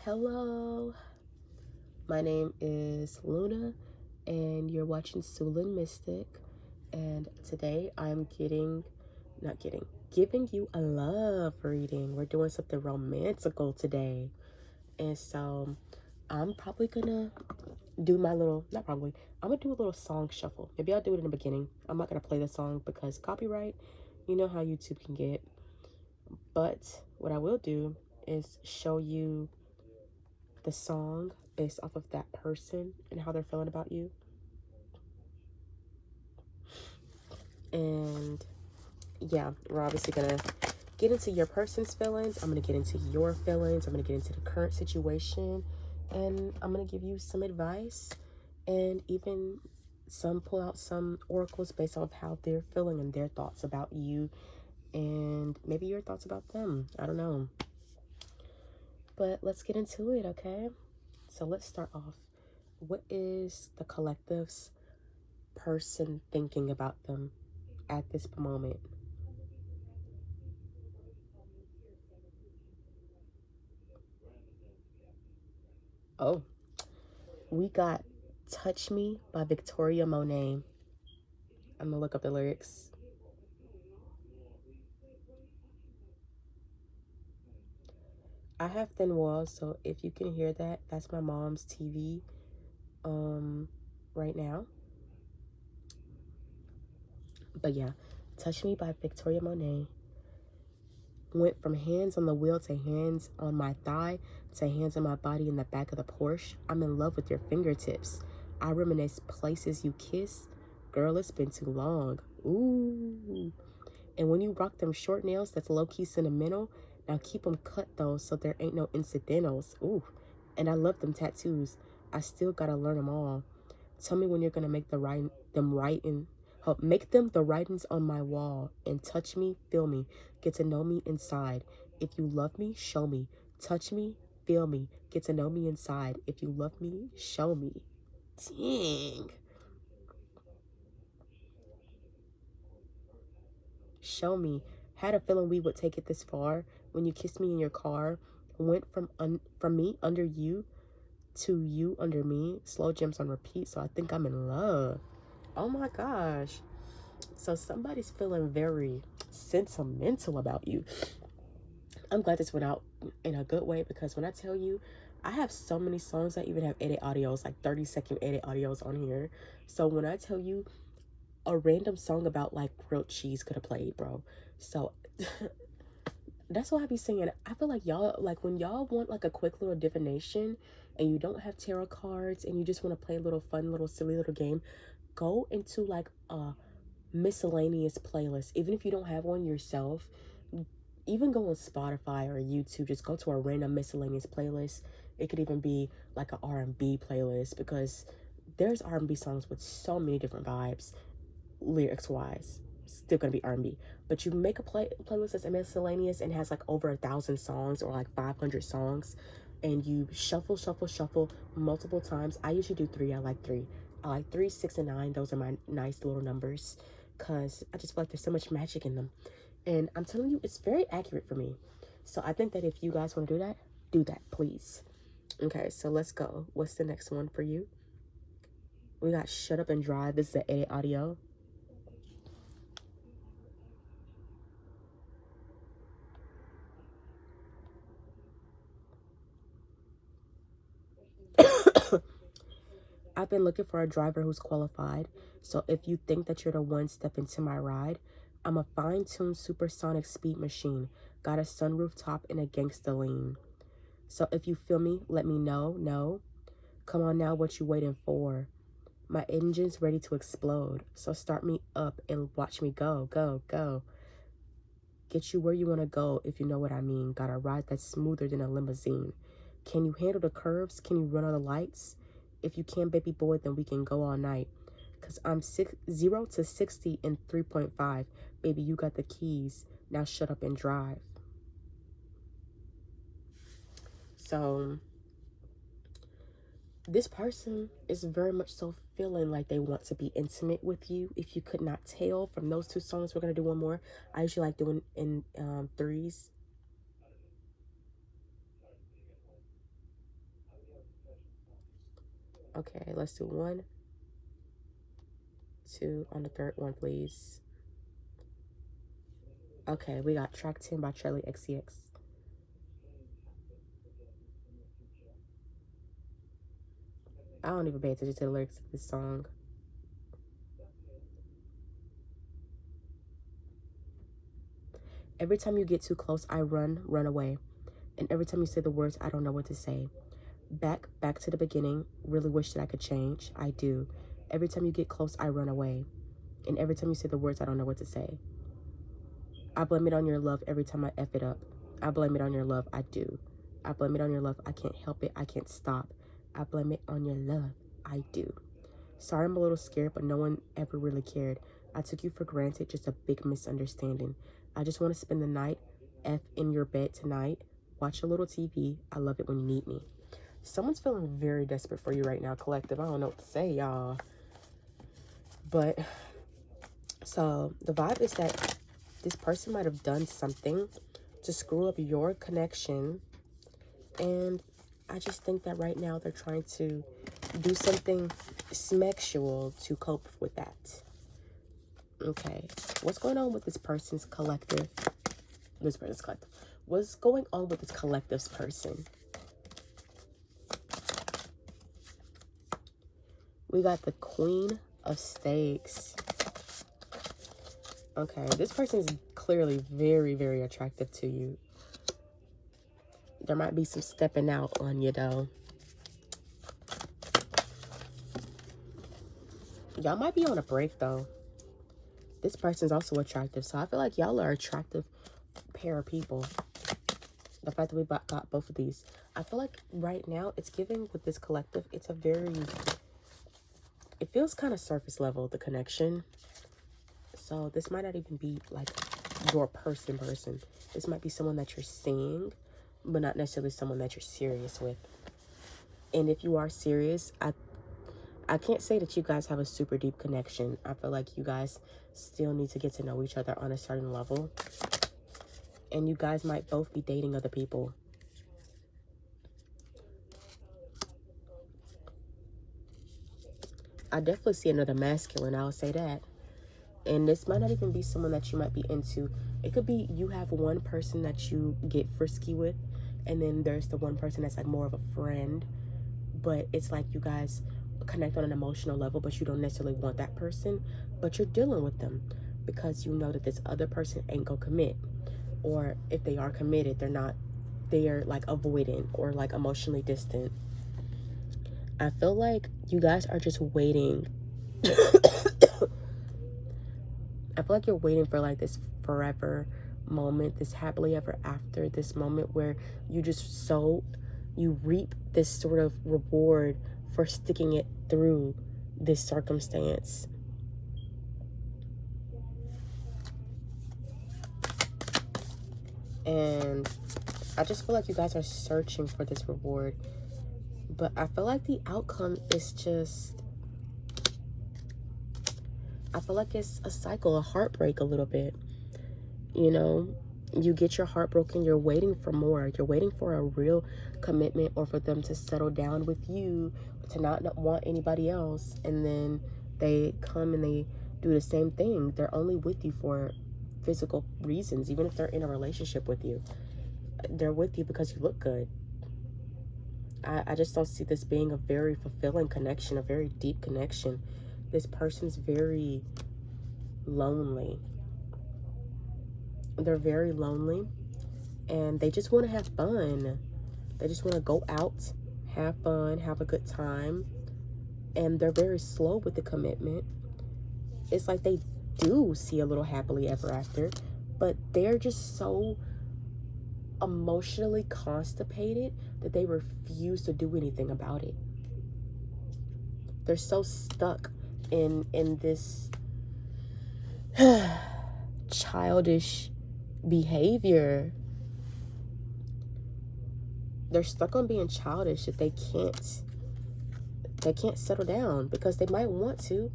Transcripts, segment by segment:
Hello, my name is Luna, and you're watching Sulin Mystic. And today I'm giving you a love reading. We're doing something romantical today. And so I'm probably gonna do my little, not probably, I'm gonna do a little song shuffle. Maybe I'll do it in the beginning. I'm not gonna play the song because copyright, you know how YouTube can get. But what I will do is show you the song based off of that person and how they're feeling about you. And yeah, we're obviously gonna get into your person's feelings. I'm gonna get into your feelings. I'm gonna get into the current situation, and I'm gonna give you some advice and even pull out some oracles based off how they're feeling and their thoughts about you and maybe your thoughts about them. I don't know. But let's get into it, okay? So let's start off. What is the collective's person thinking about them at this moment? Oh, we got Touch Me by Victoria Monet. I'm gonna look up the lyrics. I have thin walls, so if you can hear that, that's my mom's TV right now. But yeah, Touch Me by Victoria Monet. Went from hands on the wheel to hands on my thigh to hands on my body in the back of the Porsche. I'm in love with your fingertips. I reminisce places you kiss. Girl, it's been too long. Ooh. And when you rock them short nails, that's low-key sentimental. Now keep them cut, though, so there ain't no incidentals. Ooh. And I love them tattoos. I still gotta learn them all. Tell me when you're gonna make make them the writings on my wall, and touch me, feel me, get to know me inside. If you love me, show me. Touch me, feel me, get to know me inside. If you love me, show me. Dang. Show me. Had a feeling we would take it this far. When you kissed me in your car, went from me under you to you under me. Slow jams on repeat, so I think I'm in love. Oh my gosh. So somebody's feeling very sentimental about you. I'm glad this went out in a good way, because when I tell you, I have so many songs that even have edit audios, like 30-second edit audios on here. So when I tell you, a random song about like grilled cheese could have played, bro. So that's what I be saying. I feel like y'all, like when y'all want like a quick little divination and you don't have tarot cards and you just want to play a little fun, little silly little game, go into like a miscellaneous playlist. Even if you don't have one yourself, even go on Spotify or YouTube, just go to a random miscellaneous playlist. It could even be like an R&B playlist, because there's R&B songs with so many different vibes, lyrics wise. Still gonna be R&B, but you make a playlist that's miscellaneous and has like over 1,000 songs or like 500 songs, and you shuffle multiple times. I usually do three. I like three. I like 3, 6, and 9. Those are my nice little numbers, because I just feel like there's so much magic in them. And I'm telling you, it's very accurate for me. So I think that if you guys want to do that, please. Okay, so let's go. What's the next one for you? We got Shut Up and Drive. This is the edit audio. I've been looking for a driver who's qualified. So if you think that you're the one, step into my ride. I'm a fine-tuned supersonic speed machine. Got a sunroof top and a gangsta lean. So if you feel me, let me know. No. Come on now, what you waiting for? My engine's ready to explode. So start me up and watch me go, go, go. Get you where you want to go, if you know what I mean. Got a ride that's smoother than a limousine. Can you handle the curves? Can you run all the lights? If you can, baby boy, then we can go all night. Because I'm 0 to 60 in 3.5. Baby, you got the keys. Now shut up and drive. So this person is very much so feeling like they want to be intimate with you. If you could not tell from those two songs, we're going to do one more. I usually like doing in threes. Okay, let's do 1, 2 on the third one, please. Okay, we got track 10 by Charlie XCX. I don't even pay attention to the lyrics of this song. Every time you get too close, I run away. And every time you say the words, I don't know what to say. Back to the beginning. Really wish that I could change. I do. Every time you get close, I run away. And every time you say the words, I don't know what to say. I blame it on your love every time I F it up. I blame it on your love. I do. I blame it on your love. I can't help it. I can't stop. I blame it on your love. I do. Sorry, I'm a little scared, but no one ever really cared. I took you for granted, just a big misunderstanding. I just want to spend the night, F in your bed tonight. Watch a little TV. I love it when you need me. Someone's feeling very desperate for you right now, collective. I don't know what to say, y'all. But, so, the vibe is that this person might have done something to screw up your connection. And I just think that right now they're trying to do something sexual to cope with that. Okay, what's going on with this person's collective? What's going on with this collective's person? We got the Queen of Stakes. Okay, this person is clearly very, very attractive to you. There might be some stepping out on you, though. Y'all might be on a break, though. This person's also attractive, so I feel like y'all are an attractive pair of people. The fact that we got both of these. I feel like right now, it's giving with this collective, it's a very... It feels kind of surface level, the connection. So this might not even be like your person. This might be someone that you're seeing, but not necessarily someone that you're serious with. And if you are serious, I can't say that you guys have a super deep connection. I feel like you guys still need to get to know each other on a certain level. And you guys might both be dating other people. I definitely see another masculine, I'll say that. And this might not even be someone that you might be into. It could be you have one person that you get frisky with, and then there's the one person that's like more of a friend. But it's like you guys connect on an emotional level, but you don't necessarily want that person, but you're dealing with them because you know that this other person ain't gonna commit. Or if they are committed, they're like avoidant or like emotionally distant. I feel like you guys are just waiting. I feel like you're waiting for like this forever moment, this happily ever after, this moment where you reap this sort of reward for sticking it through this circumstance. And I just feel like you guys are searching for this reward. But I feel like the outcome is just... I feel like it's a cycle, a heartbreak a little bit. You know, you get your heart broken, you're waiting for more. You're waiting for a real commitment or for them to settle down with you, to not want anybody else. And then they come and they do the same thing. They're only with you for physical reasons, even if they're in a relationship with you. They're with you because you look good. I just don't see this being a very fulfilling connection, a very deep connection. This person's very lonely. They're very lonely, and they just want to have fun. They just want to go out, have fun, have a good time, and they're very slow with the commitment. It's like they do see a little happily ever after, but they're just so emotionally constipated that they refuse to do anything about it. They're so stuck in this childish behavior. They're stuck on being childish that they can't settle down, because they might want to.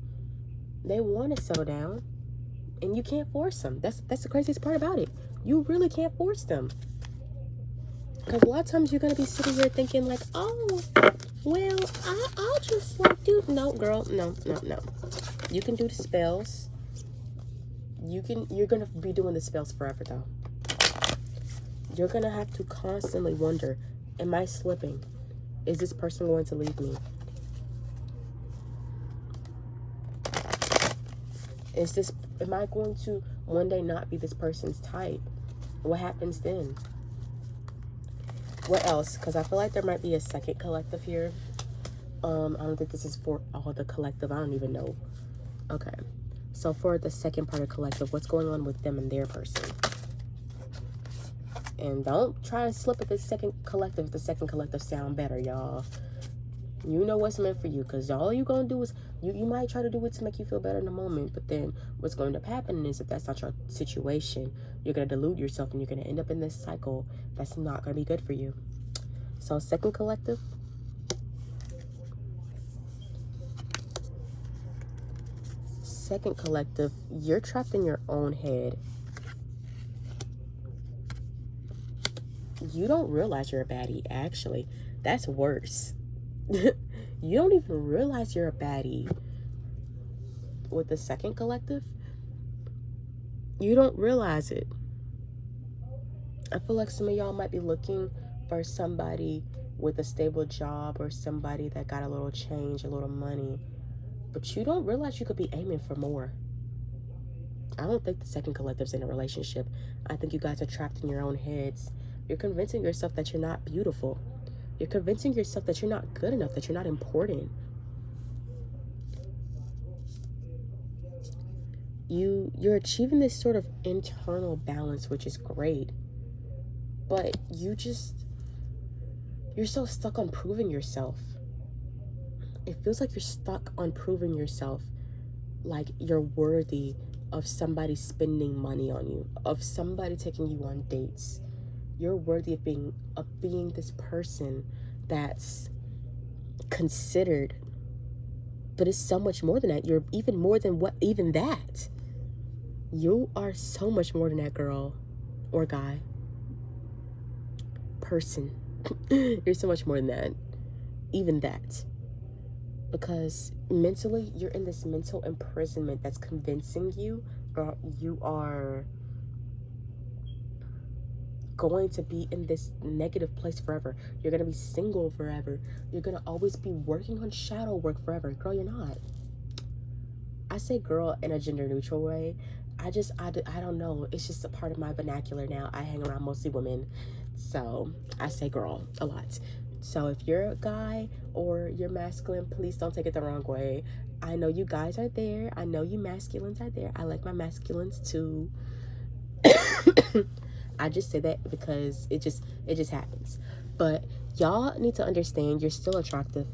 They want to settle down, and you can't force them. That's the craziest part about it. You really can't force them. Because a lot of times you're going to be sitting here thinking like, oh, well, I'll just like do, no, girl, no. You can do the spells. You're going to be doing the spells forever though. You're going to have to constantly wonder, am I slipping? Is this person going to leave me? Am I going to one day not be this person's type? What happens then? What else? Because I feel like there might be a second collective here. I don't think this is for all the collective. I don't even know. Okay. So for the second part of collective, what's going on with them and their person? And don't try to slip at this second collective if the second collective sound better, y'all. You know what's meant for you, because all you gonna do is you might try to do it to make you feel better in the moment, but then what's going to happen is if that's not your situation, you're gonna delude yourself and you're gonna end up in this cycle that's not gonna be good for you. So second collective, you're trapped in your own head. You don't realize you're a baddie, actually. That's worse. You don't even realize you're a baddie. With the second collective, you don't realize it. I feel like some of y'all might be looking for somebody with a stable job or somebody that got a little change, a little money. But you don't realize you could be aiming for more. I don't think the second collective's in a relationship. I think you guys are trapped in your own heads. You're convincing yourself that you're not beautiful. You're convincing yourself that you're not good enough, that you're not important. You're achieving this sort of internal balance, which is great. But you're so stuck on proving yourself. It feels like you're stuck on proving yourself like you're worthy of somebody spending money on you, of somebody taking you on dates. You're worthy of being this person that's considered. But it's so much more than that. You're even more than even that. You are so much more than that, girl or guy. Person. You're so much more than that. Even that. Because mentally, you're in this mental imprisonment that's convincing you you are going to be in this negative place forever. You're going to be single forever. You're going to always be working on shadow work forever. Girl, you're not. I say girl in a gender neutral way. I don't know. It's just a part of my vernacular now. I hang around mostly women. So I say girl a lot. So if you're a guy or you're masculine, please don't take it the wrong way. I know you guys are there. I know you masculines are there. I like my masculines too. I just say that because it just happens. But y'all need to understand you're still attractive.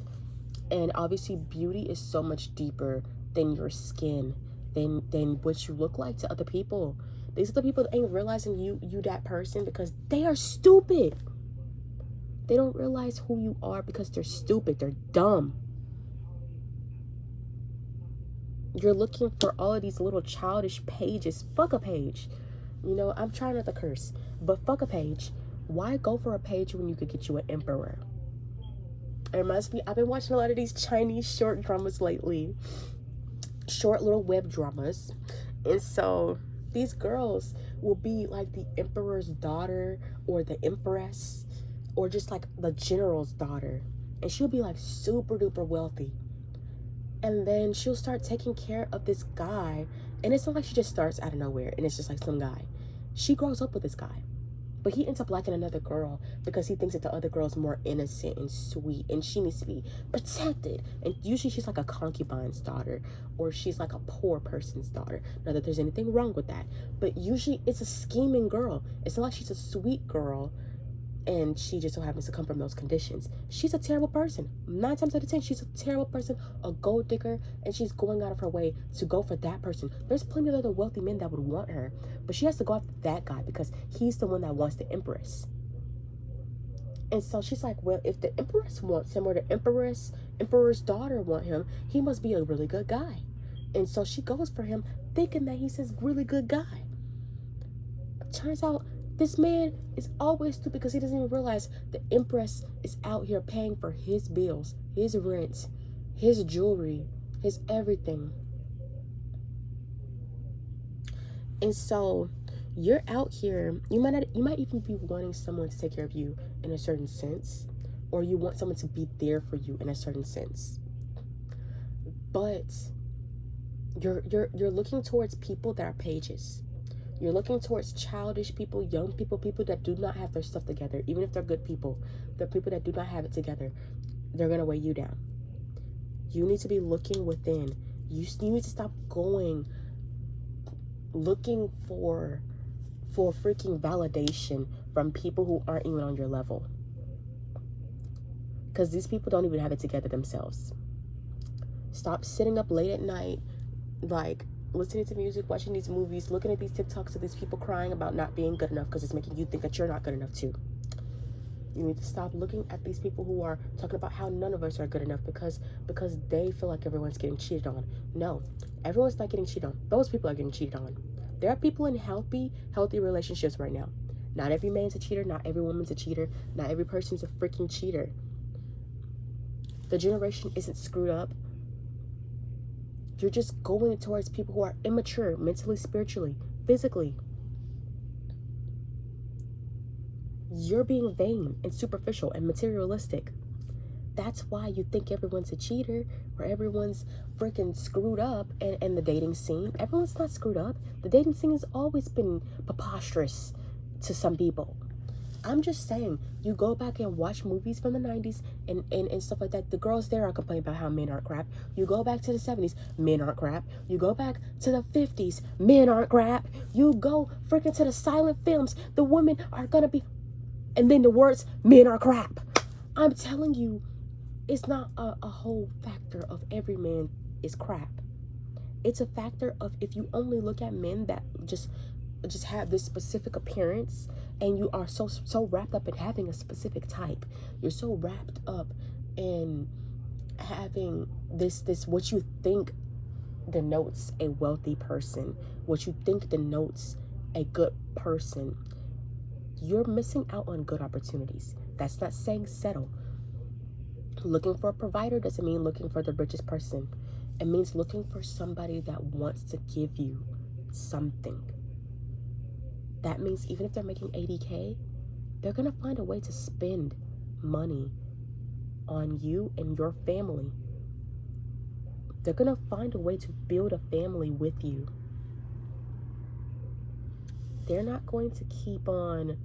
And obviously beauty is so much deeper than your skin, than what you look like to other people. These other people ain't realizing you that person because they are stupid. They don't realize who you are because they're stupid. They're dumb. You're looking for all of these little childish pages. Fuck a page. You know, I'm trying not to curse, but fuck a page. Why go for a page when you could get you an emperor? It reminds me, I've been watching a lot of these Chinese short dramas lately. Short little web dramas. And so these girls will be like the emperor's daughter or the empress or just like the general's daughter. And she'll be like super duper wealthy. And then she'll start taking care of this guy. And it's not like she just starts out of nowhere and it's just like some guy. She grows up with this guy. But he ends up liking another girl because he thinks that the other girl's more innocent and sweet and she needs to be protected. And usually she's like a concubine's daughter or she's like a poor person's daughter. Not that there's anything wrong with that. But usually it's a scheming girl. It's not like she's a sweet girl and she just so happens to come from those conditions. She's a terrible person. 9 times out of 10, she's a terrible person, a gold digger, and she's going out of her way to go for that person. There's plenty of other wealthy men that would want her, but she has to go after that guy because he's the one that wants the empress. And so she's like, well, if the empress wants him or the emperor's daughter want him, he must be a really good guy. And so she goes for him thinking that he's this really good guy. Turns out This man is always stupid because he doesn't even realize the Empress is out here paying for his bills, his rent, his jewelry, his everything. And so you're out here, you might even be wanting someone to take care of you in a certain sense, or you want someone to be there for you in a certain sense. But you're looking towards people that are pages. You're looking towards childish people, young people, people that do not have their stuff together. Even if they're good people, they're people that do not have it together. They're going to weigh you down. You need to be looking within. You need to stop looking for freaking validation from people who aren't even on your level. Because these people don't even have it together themselves. Stop sitting up late at night, like, listening to music, watching these movies, looking at these TikToks of these people crying about not being good enough because it's making you think that you're not good enough too. You need to stop looking at these people who are talking about how none of us are good enough because they feel like everyone's getting cheated on. No, everyone's not getting cheated on. Those people are getting cheated on. There are people in healthy relationships right now. Not every man's a cheater. Not every woman's a cheater. Not every person's a freaking cheater. The generation isn't screwed up. You're just going towards people who are immature, mentally, spiritually, physically. You're being vain and superficial and materialistic. That's why you think everyone's a cheater or everyone's freaking screwed up. And the dating scene, everyone's not screwed up. The dating scene has always been preposterous to some people. I'm just saying, you go back and watch movies from the 90s and stuff like that. The girls there are complaining about how men aren't crap. You go back to the 70s, men aren't crap. You go back to the 50s, men aren't crap. You go freaking to the silent films, the women are gonna be, and then the words, men are crap. I'm telling you, it's not a whole factor of every man is crap. It's a factor of if you only look at men that just have this specific appearance, and you are so wrapped up in having a specific type. You're so wrapped up in having this what you think denotes a wealthy person, what you think denotes a good person. You're missing out on good opportunities. That's not saying settle. Looking for a provider doesn't mean looking for the richest person. It means looking for somebody that wants to give you something. That means even if they're making 80K, they're going to find a way to spend money on you and your family. They're going to find a way to build a family with you. They're not going to keep on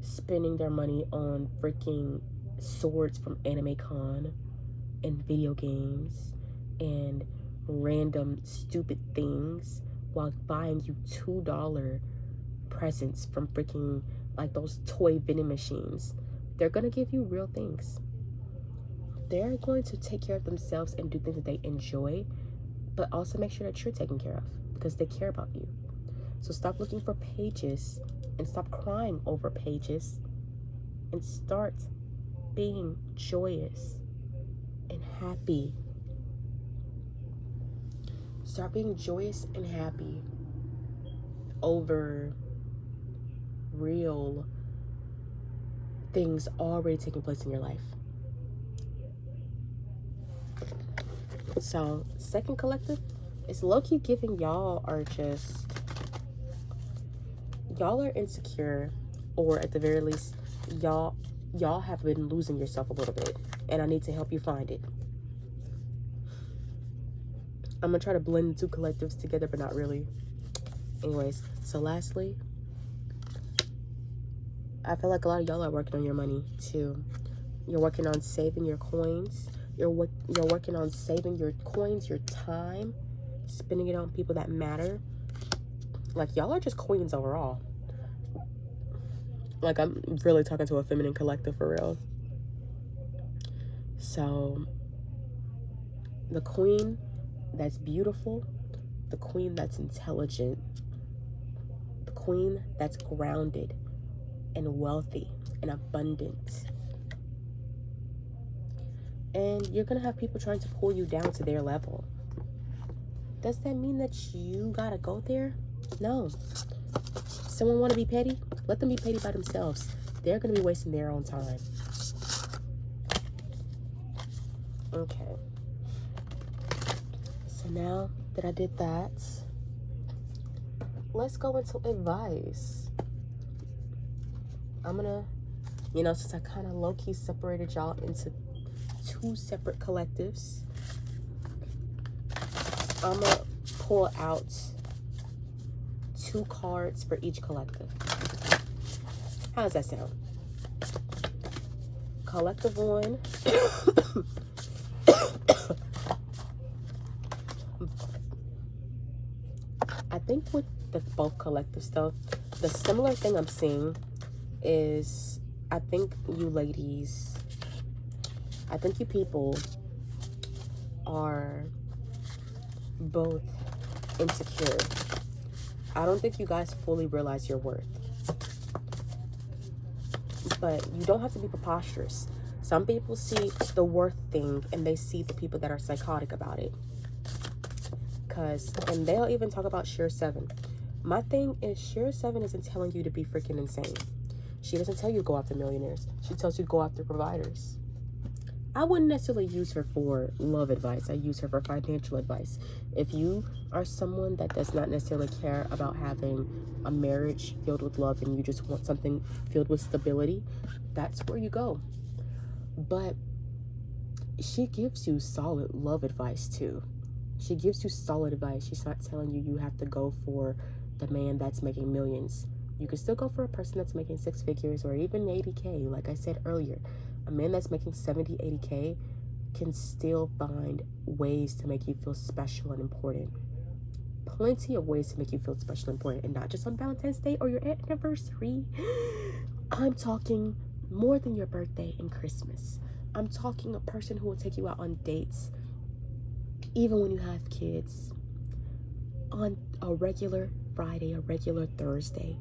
spending their money on freaking swords from Anime Con and video games and random stupid things while buying you $2 presents from freaking like those toy vending machines. They're gonna give you real things. They're going to take care of themselves and do things that they enjoy, but also make sure that you're taken care of because they care about you. So stop looking for pages and stop crying over pages and start being joyous and happy. Start being joyous and happy over real things already taking place in your life. So, second collective is low-key giving y'all are insecure, or at the very least, y'all have been losing yourself a little bit, and I need to help you find it. I'm gonna try to blend the two collectives together, but not really. Anyways, so lastly, I feel like a lot of y'all are working on your money too. You're working on saving your coins. You're working on saving your coins, your time, spending it on people that matter. Like, y'all are just queens overall. Like, I'm really talking to a feminine collective for real. So, the queen that's beautiful, the queen that's intelligent, the queen that's grounded and wealthy and abundant. And you're gonna have people trying to pull you down to their level. Does that mean that you gotta go there? No. Someone want to be petty? Let them be petty by themselves. They're going to be wasting their own time. Okay. So now that I did that, let's go into advice. I'm going to, since I kind of low-key separated y'all into 2 separate collectives, I'm going to pull out 2 cards for each collective. How does that sound? Collective 1. I think with the both collective stuff, the similar thing I'm seeing is, I think you ladies, I think you people are both insecure. I don't think you guys fully realize your worth. But you don't have to be preposterous. Some people see the worth thing and they see the people that are psychotic about it. And they'll even talk about Sheer 7. My thing is, Sheer 7 isn't telling you to be freaking insane. She doesn't tell you to go after millionaires. She tells you to go after providers. I wouldn't necessarily use her for love advice. I use her for financial advice. If you are someone that does not necessarily care about having a marriage filled with love and you just want something filled with stability, that's where you go. But she gives you solid love advice too. She gives you solid advice. She's not telling you you have to go for the man that's making millions. You can still go for a person that's making 6 figures or even 80K. Like I said earlier, a man that's making 70, 80K can still find ways to make you feel special and important. Plenty of ways to make you feel special and important, and not just on Valentine's Day or your anniversary. I'm talking more than your birthday and Christmas. I'm talking a person who will take you out on dates even when you have kids, on a regular Friday, a regular Thursday.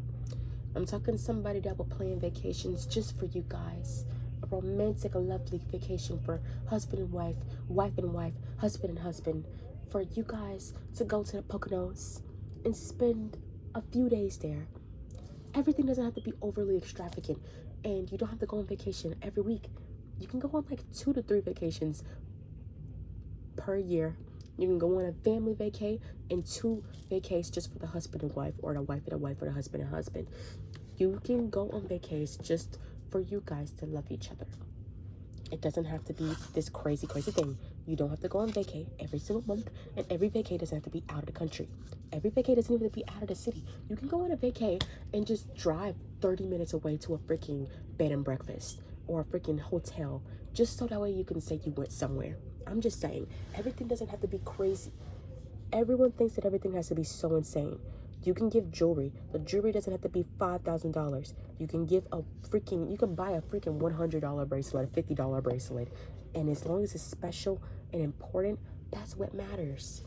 I'm talking somebody that will plan vacations just for you guys. A romantic, a lovely vacation for husband and wife, wife and wife, husband and husband. For you guys to go to the Poconos and spend a few days there. Everything doesn't have to be overly extravagant. And you don't have to go on vacation every week. You can go on like 2 to 3 vacations per year. You can go on a family vacay and 2 vacays just for the husband and wife, or the wife and a wife, or the husband and husband. You can go on vacays just for you guys to love each other. It doesn't have to be this crazy thing. You don't have to go on vacay every single month, and every vacay doesn't have to be out of the country. Every vacay doesn't even have to be out of the city. You can go on a vacay and just drive 30 minutes away to a freaking bed and breakfast or a freaking hotel, just so that way you can say you went somewhere. I'm just saying, everything doesn't have to be crazy. Everyone thinks that everything has to be so insane. You can give jewelry. The jewelry doesn't have to be $5,000. You can give you can buy a freaking $100 bracelet, a $50 bracelet. And as long as it's special and important, that's what matters.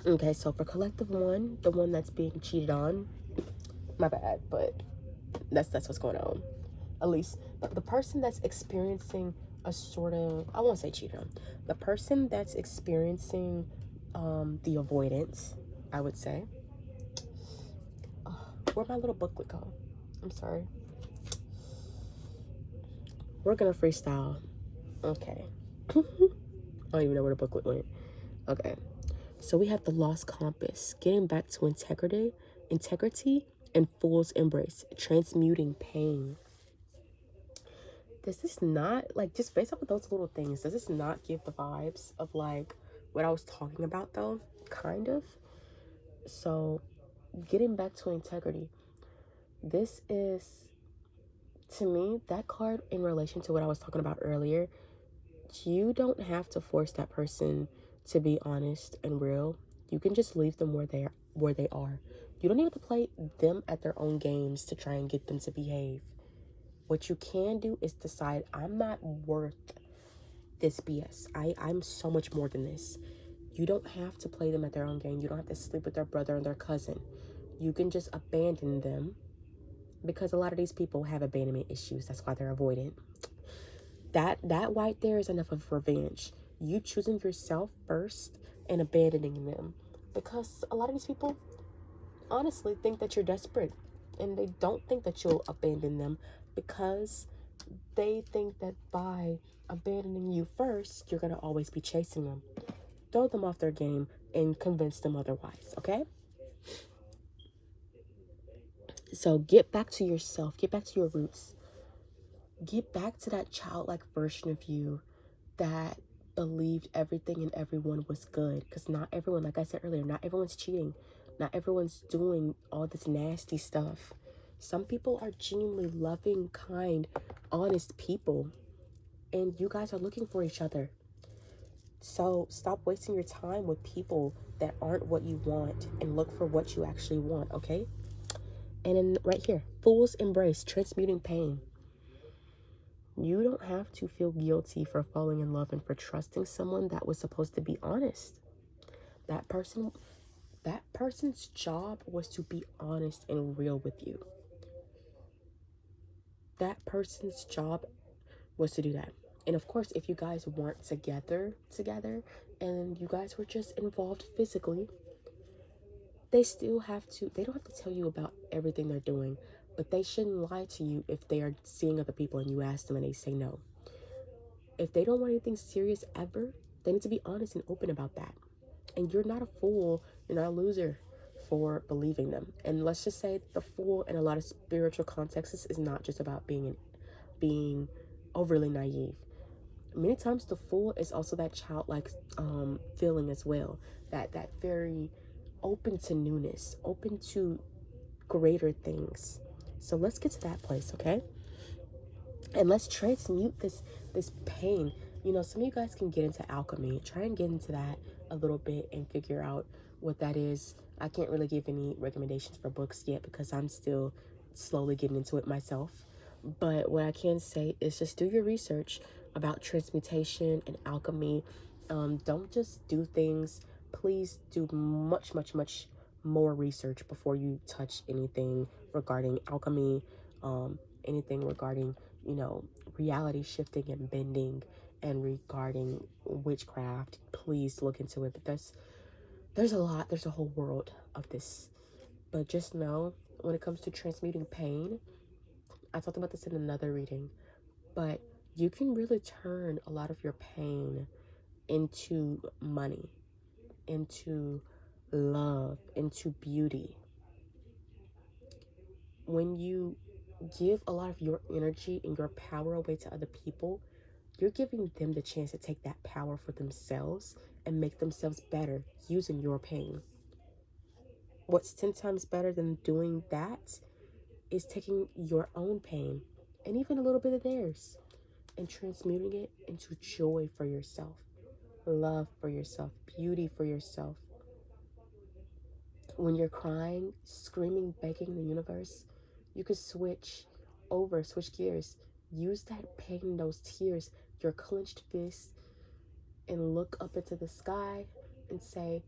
Okay, so for collective 1, the one that's being cheated on, my bad, but that's what's going on. At least the person that's experiencing a sort of, I won't say cheated on, the person that's experiencing the avoidance, I would say. Where'd my little booklet go? I'm sorry. We're gonna freestyle. Okay. I don't even know where the booklet went. Okay. So we have the lost compass, getting back to integrity, and fool's embrace, transmuting pain. Does this not, like, just based off of those little things, does this not give the vibes of like what I was talking about though? Kind of. So getting back to integrity, this is, to me, that card in relation to what I was talking about earlier. You don't have to force that person to be honest and real. You can just leave them where they are. You don't need to play them at their own games to try and get them to behave. What you can do is decide, I'm not worth this BS. I'm so much more than this. You don't have to play them at their own game. You don't have to sleep with their brother and their cousin. You can just abandon them, because a lot of these people have abandonment issues. That's why they're avoidant. That right there is enough of revenge. You choosing yourself first and abandoning them. Because a lot of these people, honestly think that you're desperate, and they don't think that you'll abandon them because they think that by abandoning you first, you're going to always be chasing them. Throw them off their game and convince them otherwise, okay? So get back to yourself, get back to your roots, get back to that childlike version of you that believed everything and everyone was good. Because not everyone, like I said earlier, not everyone's cheating, not everyone's doing all this nasty stuff. Some people are genuinely loving, kind, honest people, and you guys are looking for each other. So stop wasting your time with people that aren't what you want and look for what you actually want, okay? And then right here, fools embrace transmuting pain. You don't have to feel guilty for falling in love and for trusting someone that was supposed to be honest. That person, that person's job was to be honest and real with you. That person's job was to do that. And of course, if you guys weren't together and you guys were just involved physically, they don't have to tell you about everything they're doing, but they shouldn't lie to you if they are seeing other people and you ask them and they say no. If they don't want anything serious ever, they need to be honest and open about that. And you're not a fool, you're not a loser for believing them. And let's just say the fool in a lot of spiritual contexts is not just about being overly naive. Many times the fool is also that childlike feeling as well, that very open to newness, open to greater things. So let's get to that place, okay? And let's transmute this pain. You know, some of you guys can get into alchemy. Try and get into that a little bit and figure out what that is. I can't really give any recommendations for books yet because I'm still slowly getting into it myself. But what I can say is just do your research about transmutation and alchemy. Don't just do things. Please do much, much, much more research before you touch anything regarding alchemy, anything regarding, you know, reality shifting and bending, and regarding witchcraft. Please look into it. But there's a lot, there's a whole world of this. But just know, when it comes to transmuting pain, I talked about this in another reading, but you can really turn a lot of your pain into money, into love, into beauty. When you give a lot of your energy and your power away to other people, you're giving them the chance to take that power for themselves and make themselves better using your pain. What's 10 times better than doing that is taking your own pain and even a little bit of theirs and transmuting it into joy for yourself, love for yourself, beauty for yourself. When you're crying, screaming, begging the universe, you could switch gears. Use that pain, those tears, your clenched fist, and look up into the sky and say,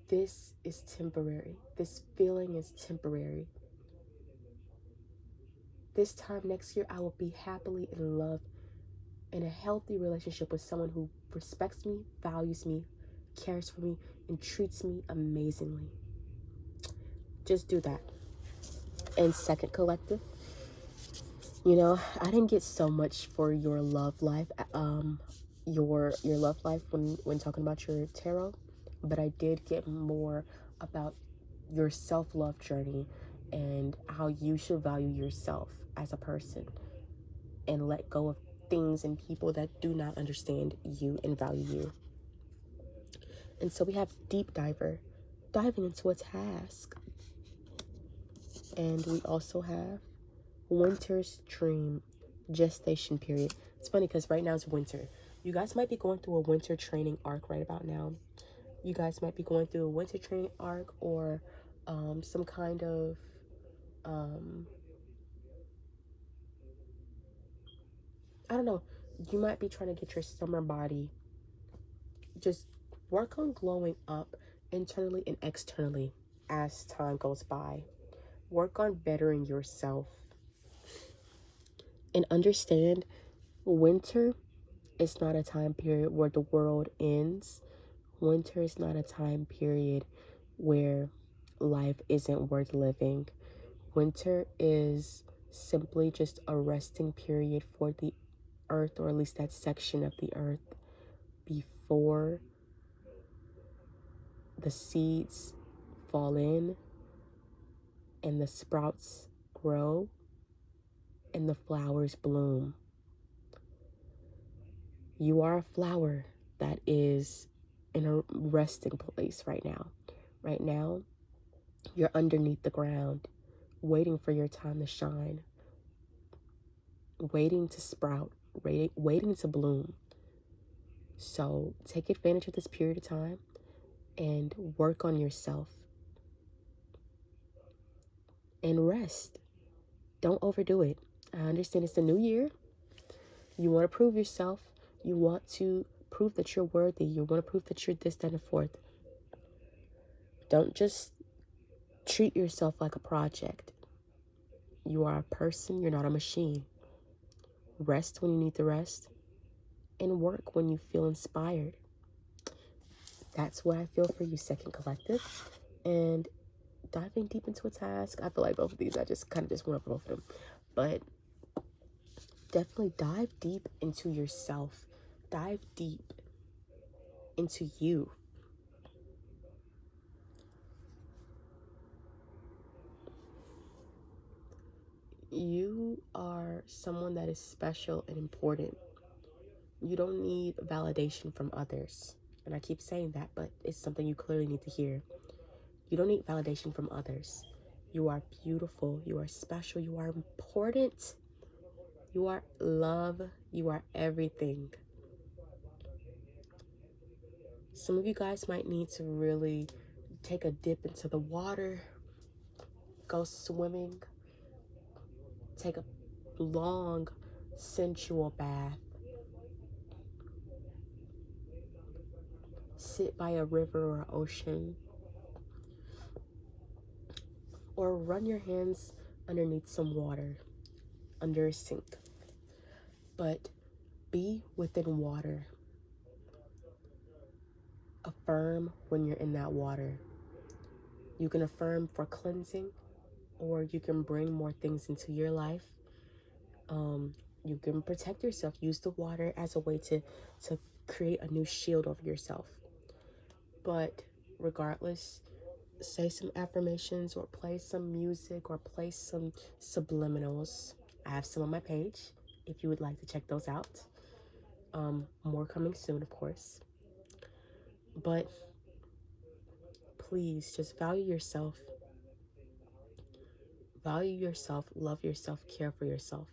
this is temporary. This feeling is temporary. This time next year, I will be happily in love in a healthy relationship with someone who respects me, values me, cares for me, and treats me amazingly. Just do that. And second collective, you know, I didn't get so much for your love life, your love life when talking about your tarot, but I did get more about your self-love journey and how you should value yourself as a person and let go of things and people that do not understand you and value you. And so we have deep diver, diving into a task. And we also have winter's dream, gestation period. It's funny because right now it's winter. You guys might be going through a winter training arc right about now. You guys might be going through a winter training arc or some kind of I don't know. You might be trying to get your summer body. Just work on glowing up internally and externally as time goes by. Work on bettering yourself. And understand, winter is not a time period where the world ends. Winter is not a time period where life isn't worth living. Winter is simply just a resting period for the earth, or at least that section of the earth, before the seeds fall in and the sprouts grow and the flowers bloom. You are a flower that is in a resting place right now. Right now, you're underneath the ground, waiting for your time to shine, waiting to sprout, waiting to bloom. So take advantage of this period of time and work on yourself and rest. Don't overdo it. I understand it's the new year. You want to prove yourself. You want to prove that you're worthy. You want to prove that you're this, that, and the fourth. Don't just treat yourself like a project. You are a person. You're not a machine. Rest when you need to rest and work when you feel inspired. That's what I feel for you, Second Collective. And diving deep into a task, I feel like both of these, I just kind of just went over both of them. But definitely dive deep into yourself. Dive deep into you. You are someone that is special and important. You don't need validation from others. And I keep saying that, but it's something you clearly need to hear. You don't need validation from others. You are beautiful. You are special. You are important. You are love. You are everything. Some of you guys might need to really take a dip into the water, go swimming, take a long, sensual bath, sit by a river or ocean, or run your hands underneath some water, under a sink. But be within water. Affirm when you're in that water. You can affirm for cleansing, or you can bring more things into your life. You can protect yourself. Use the water as a way to create a new shield over yourself. But regardless, say some affirmations or play some music or play some subliminals. I have some on my page if you would like to check those out. More coming soon, of course. But please just value yourself. Value yourself, love yourself, care for yourself.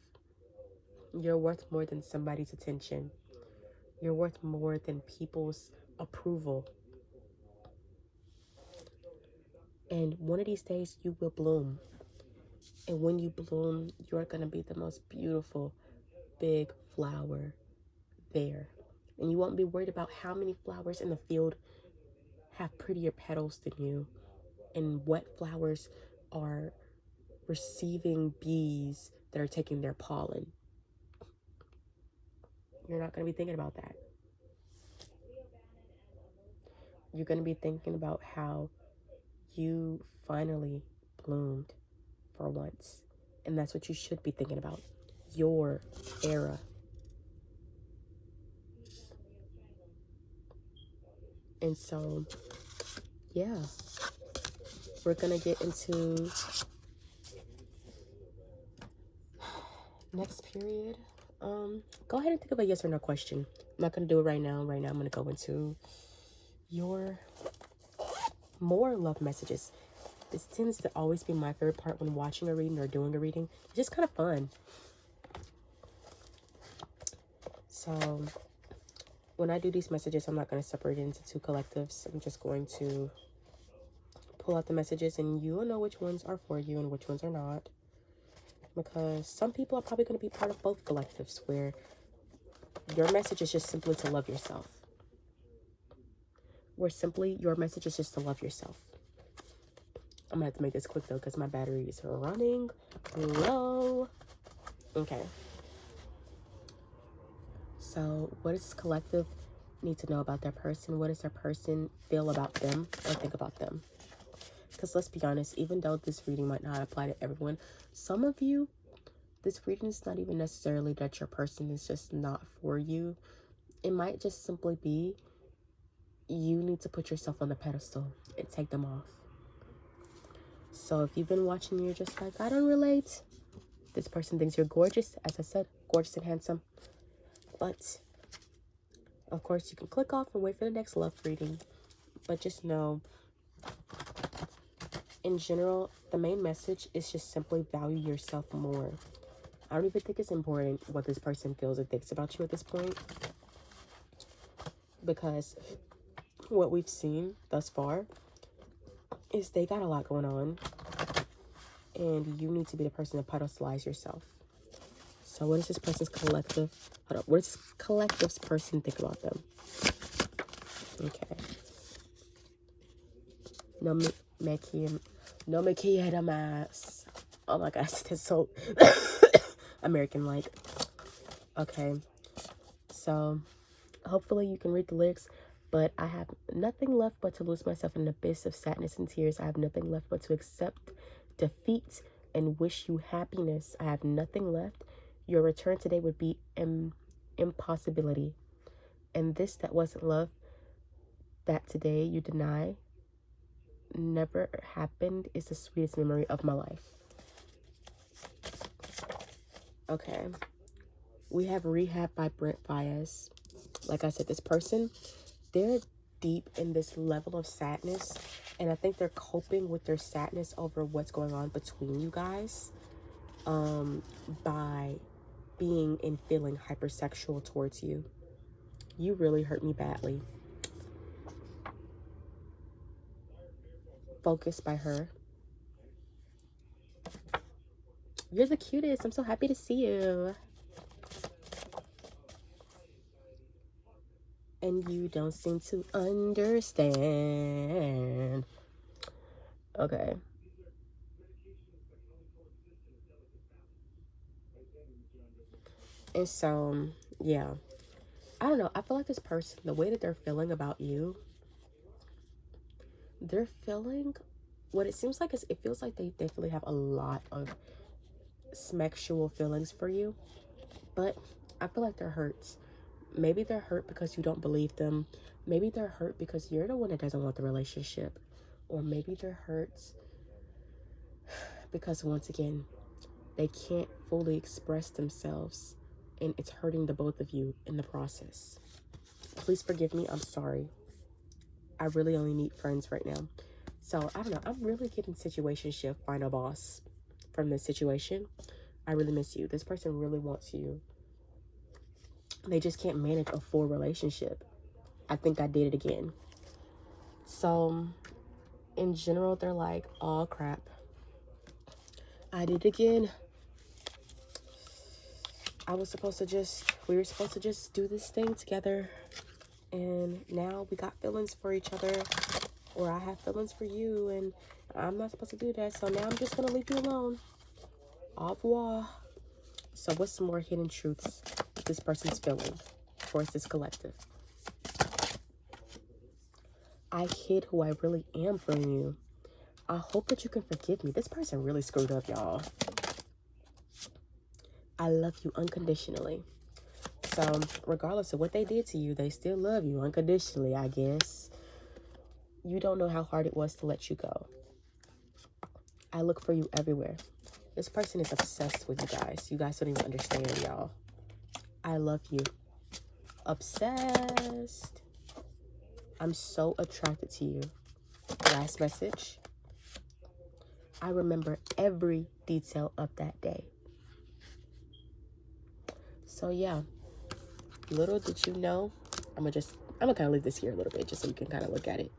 You're worth more than somebody's attention. You're worth more than people's approval. And one of these days you will bloom. And when you bloom, you're going to be the most beautiful, big flower there. And you won't be worried about how many flowers in the field have prettier petals than you, and what flowers are receiving bees that are taking their pollen. You're not going to be thinking about that. You're going to be thinking about how you finally bloomed for once. And that's what you should be thinking about. Your era. And so, yeah, we're going to get into next period. Go ahead and think of a yes or no question. I'm not going to do it right now. Right now, I'm going to go into your more love messages. This tends to always be my favorite part when watching a reading or doing a reading. It's just kind of fun. So when I do these messages, I'm not going to separate it into two collectives. I'm just going to pull out the messages, and you will know which ones are for you and which ones are not. Because some people are probably going to be part of both collectives, where your message is just simply to love yourself. Where simply your message is just to love yourself. I'm going to have to make this quick, though, because my batteries are running low. Okay. So what does this collective need to know about their person? What does their person feel about them or think about them? Because Because let's be honest, even though this reading might not apply to everyone, some of you, this reading is not even necessarily that your person is just not for you. It might just simply be you need to put yourself on the pedestal and take them off. So if you've been watching, you're just like, I don't relate. This person thinks you're gorgeous. As I said, gorgeous and handsome. But, of course, you can click off and wait for the next love reading. But just know, in general, the main message is just simply value yourself more. I don't even think it's important what this person feels or thinks about you at this point. Because what we've seen thus far is they got a lot going on. And you need to be the person to pedestalize yourself. So what is this person's collective? Hold up. What does this collective's person think about them? Okay. No me quiero más. Oh my gosh, that's so American-like. Okay. So hopefully you can read the lyrics. But I have nothing left but to lose myself in an abyss of sadness and tears. I have nothing left but to accept defeat and wish you happiness. I have nothing left. Your return today would be an impossibility. And this that wasn't love, that today you deny, never happened, is the sweetest memory of my life. Okay. We have Rehab by Brent Fayez. Like I said, this person, they're deep in this level of sadness, and I think they're coping with their sadness over what's going on between you guys by being and feeling hypersexual towards you. You really hurt me badly. Focus by her. You're the cutest. I'm so happy to see you. And you don't seem to understand. Okay. And so, yeah. I don't know. I feel like this person, the way that they're feeling about you, they're feeling, what it seems like is, it feels like they definitely have a lot of sexual feelings for you. But I feel like they're hurt. Maybe they're hurt because you don't believe them. Maybe they're hurt because you're the one that doesn't want the relationship. Or maybe they're hurt because, once again, they can't fully express themselves. And it's hurting the both of you in the process. Please forgive me. I'm sorry. I really only need friends right now. So, I don't know. I'm really getting situationship final boss from this situation. I really miss you. This person really wants you. They just can't manage a full relationship. I think I did it again. So, in general, they're like, oh, crap. I did it again. We were supposed to just do this thing together. And now we got feelings for each other. Or I have feelings for you. And I'm not supposed to do that. So now I'm just going to leave you alone. Au revoir. So what's some more hidden truths this person's feeling towards this collective? I hid who I really am from you. I hope that you can forgive me. This person really screwed up, y'all. I love you unconditionally. So regardless of what they did to you, they still love you unconditionally, I guess. You don't know how hard it was to let you go. I look for you everywhere. This person is obsessed with you guys. You guys don't even understand, y'all. I love you. Obsessed. I'm so attracted to you. Last message. I remember every detail of that day. So yeah, little did you know, I'm gonna kind of leave this here a little bit just so you can kind of look at it,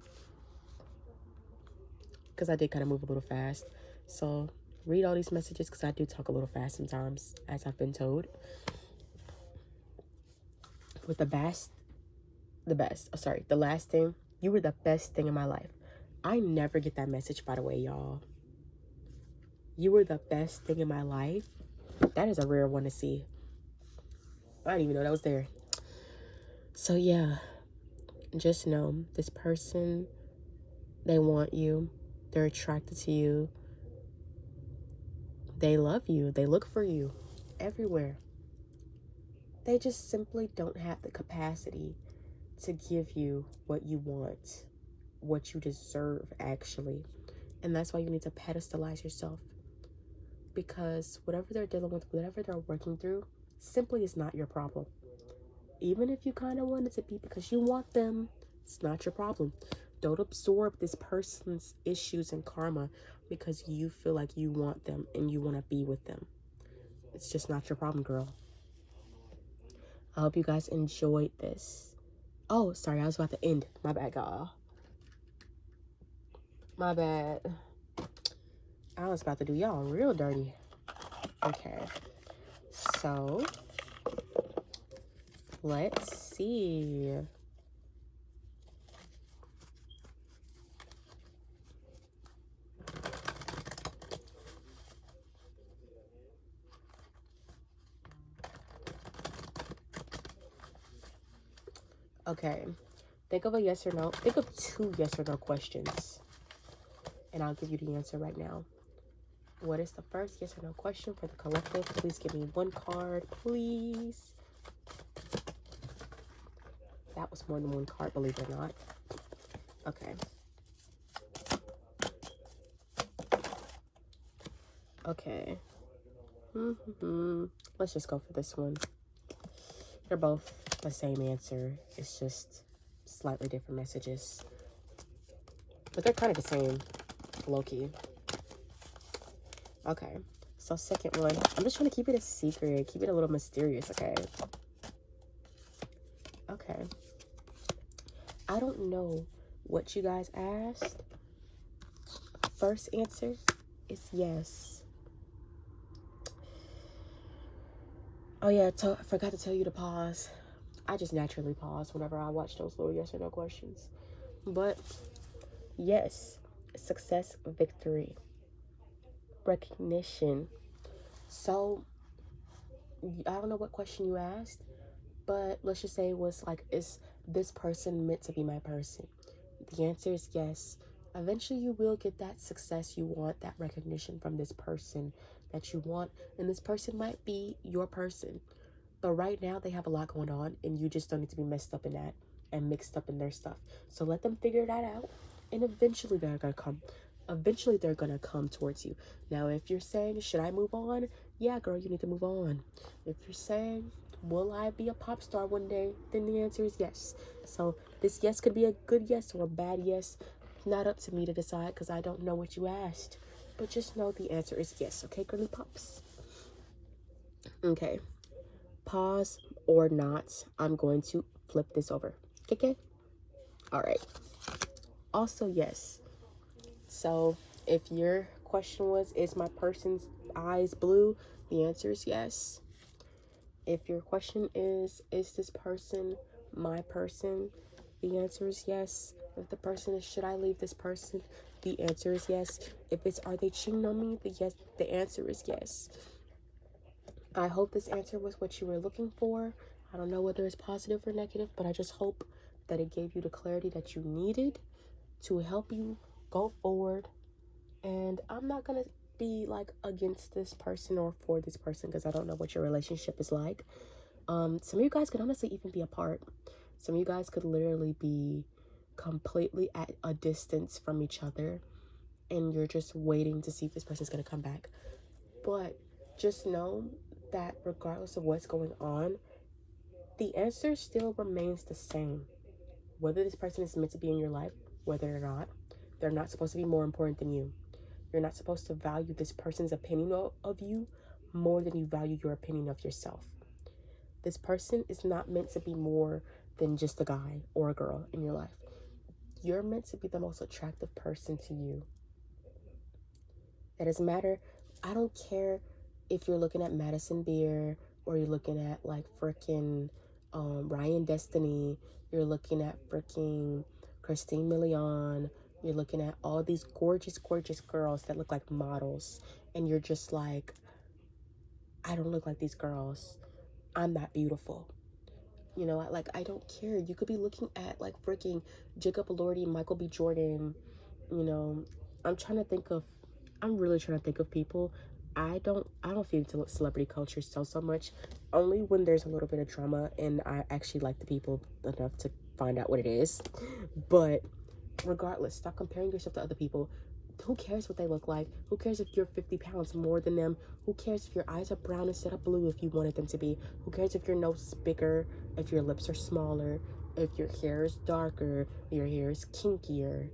because I did kind of move a little fast. So read all these messages, because I do talk a little fast sometimes, as I've been told. With the last thing, you were the best thing in my life. I never get that message, by the way, y'all. You were the best thing in my life. That is a rare one to see. I didn't even know that was there. So yeah, just know this person, they want you. They're attracted to you. They love you. They look for you everywhere. They just simply don't have the capacity to give you what you want, what you deserve, actually. And that's why you need to pedestalize yourself. Because whatever they're dealing with, whatever they're working through, simply is not your problem. Even if you kind of want it to be because you want them, it's not your problem. Don't absorb this person's issues and karma because you feel like you want them and you want to be with them. It's just not your problem, girl. I hope you guys enjoyed this. Oh, sorry, I was about to end. My bad, y'all. My bad. I was about to do y'all real dirty. Okay. So, let's see. Okay. Think of a yes or no. Think of 2 yes or no questions. And I'll give you the answer right now. What is the first yes or no question for the collective? Please give me 1 card, please. That was more than 1 card, believe it or not. Okay. Okay. Let's just go for this one. They're both the same answer. It's just slightly different messages. But they're kind of the same, low-key. Okay. So second one. I'm just trying to keep it a secret. Keep it a little mysterious, okay? Okay. I don't know what you guys asked. First answer is yes. Oh yeah, I forgot to tell you to pause. I just naturally pause whenever I watch those little yes or no questions. But yes, success, victory, recognition. So I don't know what question you asked, but let's just say it was like, is this person meant to be my person? The answer is yes. Eventually you will get that success you want, that recognition from this person that you want, and this person might be your person. But right now they have a lot going on and you just don't need to be messed up in that and mixed up in their stuff. So let them figure that out, and eventually they're gonna come. Eventually they're gonna come towards you. Now if you're saying, should I move on? Yeah, girl, you need to move on. If you're saying, will I be a pop star one day? Then the answer is yes. So this yes could be a good yes or a bad yes. Not up to me to decide because I don't know what you asked. But just know the answer is yes. Okay, girly pops? Okay. Pause or not. I'm going to flip this over. Okay? All right. Also, yes. So if your question was, is my person's eyes blue? The answer is yes. If your question is this person my person? The answer is yes. If the person is, should I leave this person? The answer is yes. If it's, are they cheating on me? The answer is yes. I hope this answer was what you were looking for. I don't know whether it's positive or negative, but I just hope that it gave you the clarity that you needed to help you go forward. And I'm not going to be like against this person or for this person because I don't know what your relationship is like. Some of you guys could honestly even be apart. Some of you guys could literally be completely at a distance from each other and you're just waiting to see if this person's going to come back. But just know that regardless of what's going on, the answer still remains the same. Whether this person is meant to be in your life, whether or not, they're not supposed to be more important than you. You're not supposed to value this person's opinion of you more than you value your opinion of yourself. This person is not meant to be more than just a guy or a girl in your life. You're meant to be the most attractive person to you. It doesn't matter. I don't care if you're looking at Madison Beer or you're looking at like freaking Ryan Destiny, you're looking at freaking Christine Milian, you're looking at all these gorgeous, gorgeous girls that look like models, and you're just like, I don't look like these girls. I'm not beautiful. You know, like, I don't care. You could be looking at like freaking Jacob Elordi, Michael B. Jordan, you know, I'm trying to think of, I'm really trying to think of people. I don't feed into celebrity culture so much. Only when there's a little bit of drama and I actually like the people enough to find out what it is. But regardless, stop comparing yourself to other people. Who cares what they look like? Who cares if you're 50 pounds more than them? Who cares if your eyes are brown instead of blue if you wanted them to be? Who cares if your nose is bigger, if your lips are smaller, if your hair is darker, your hair is kinkier?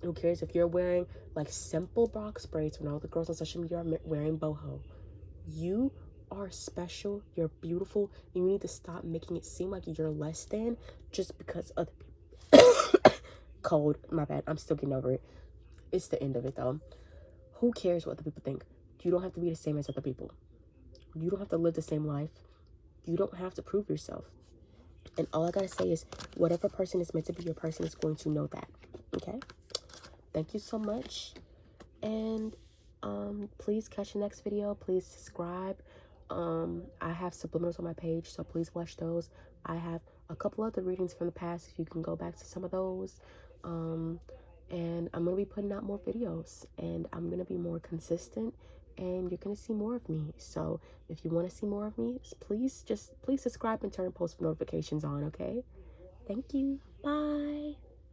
Who cares if you're wearing like simple box braids when all the girls on social media are wearing boho? You are special, you're beautiful, and you need to stop making it seem like you're less than just because other people. Cold, my bad, I'm still getting over it. It's the end of it though. Who cares what other people think? You don't have to be the same as other people. You don't have to live the same life. You don't have to prove yourself. And all I gotta say is, whatever person is meant to be your person is going to know that. Okay? Thank you so much. And please catch the next video. Please subscribe. I have subliminals on my page, so please watch those. I have a couple other readings from the past if you can go back to some of those. And I'm gonna be putting out more videos, and I'm gonna be more consistent, and you're gonna see more of me. So if you want to see more of me, please subscribe and turn post notifications on. Okay? Thank you. Bye.